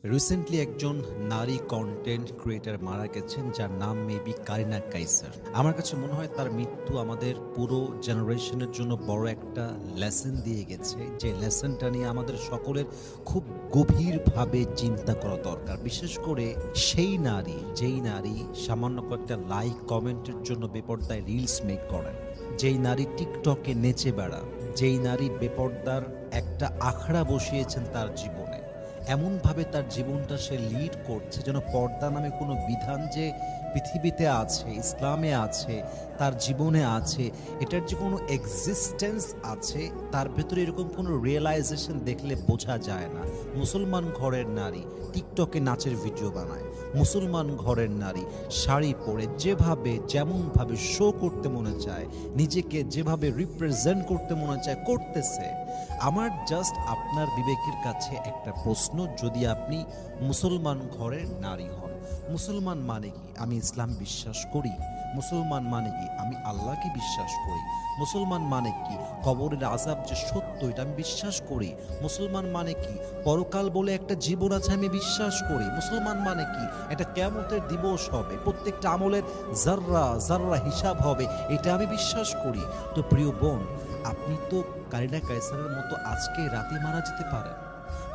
Recently একজন নারী content creator মারা গেছেন, যার নাম মেবি কারিনা কাইসার। আমার কাছে মনে হয় তার মৃত্যু আমাদের পুরো জেনারেশনের জন্য বড় একটা লেসন দিয়ে গেছে, যে লেসনটা নিয়ে আমাদের সকলের খুব গভীরভাবে চিন্তা করা দরকার। বিশেষ করে সেই নারী, যেই নারী সামান্য কয়েকটা লাইক কমেন্টের জন্য বেপরদায় রিলস মেক করেন, যেই নারী টিকটকে নেচে বেড়ান, যেই নারী বেপরদার একটা আখড়া বসিয়েছেন তার জীবনে। এমনভাবে তার জীবনটা সে লিড করছে যেন পর্দা নামে কোনো বিধান যে পৃথিবীতে আছে, ইসলামে আছে, তার জীবনে আছে, এটার যে কোনো এক্সিস্টেন্স আছে, তার ভেতরে এরকম কোনো রিয়েলাইজেশন দেখলে বোঝা যায় না। মুসলমান ঘরের নারী টিকটকে নাচের ভিডিও বানায়, মুসলমান ঘরের নারী শাড়ি পরে যেভাবে যেমনভাবে শো করতে মনে চায়, নিজেকে যেভাবে রিপ্রেজেন্ট করতে মনে চায় করতেছে। আমার জাস্ট আপনার বিবেকের কাছে একটা প্রশ্ন, যদি আপনি মুসলমান ঘরের নারী হন, মুসলমান মানে কি আমি ইসলাম বিশ্বাস করি, মুসলমান মানে কি আমি আল্লাহকে বিশ্বাস করি, মুসলমান মানে কি কবরের আযাব যে সত্য এটা আমি বিশ্বাস করি, মুসলমান মানে কি পরকাল বলে একটা জীবন আছে আমি বিশ্বাস করি, মুসলমান মানে কি একটা কিয়ামতের দিবস হবে, প্রত্যেকটা আমলের জাররা জাররা হিসাব হবে, এটা আমি বিশ্বাস করি। তো প্রিয় বোন, আপনি তো কারিনা কাইসারের মতো আজকে রাতে মারা যেতে পারেন,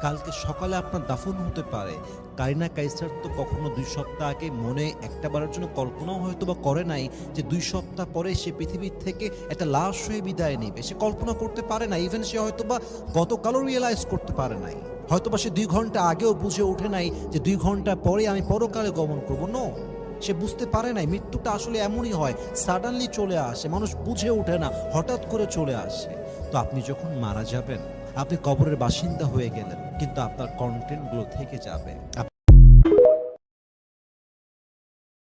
কালকে সকালে আপনার দাফন হতে পারে। কারিনা কাইসার তো কখনো 2 সপ্তাহ আগে মনে একটাবারের জন্য কল্পনাও হয়তো বা করে নাই যে 2 সপ্তাহ পরে সে পৃথিবীর থেকে একটা লাশ হয়ে বিদায় নেবে। সে কল্পনা করতে পারে না, ইভেন সে হয়তো বা গতকালও রিয়েলাইজ করতে পারে নাই, হয়তো বা সে 2 ঘন্টা আগেও বুঝে ওঠে নাই যে 2 ঘন্টা পরে আমি পরকালে গমন করবো। নো, সে বুঝতে পারে নাই। মৃত্যুটা আসলে এমনই হয়, সাডেনলি চলে আসে, মানুষ বুঝে ওঠে না, হঠাৎ করে চলে আসে। তো আপনি যখন মারা যাবেন, আপনি কবরের বাসিন্দা হয়ে গেলেন, কিন্তু আপনার কন্টেন্টগুলো থেকে যাবে।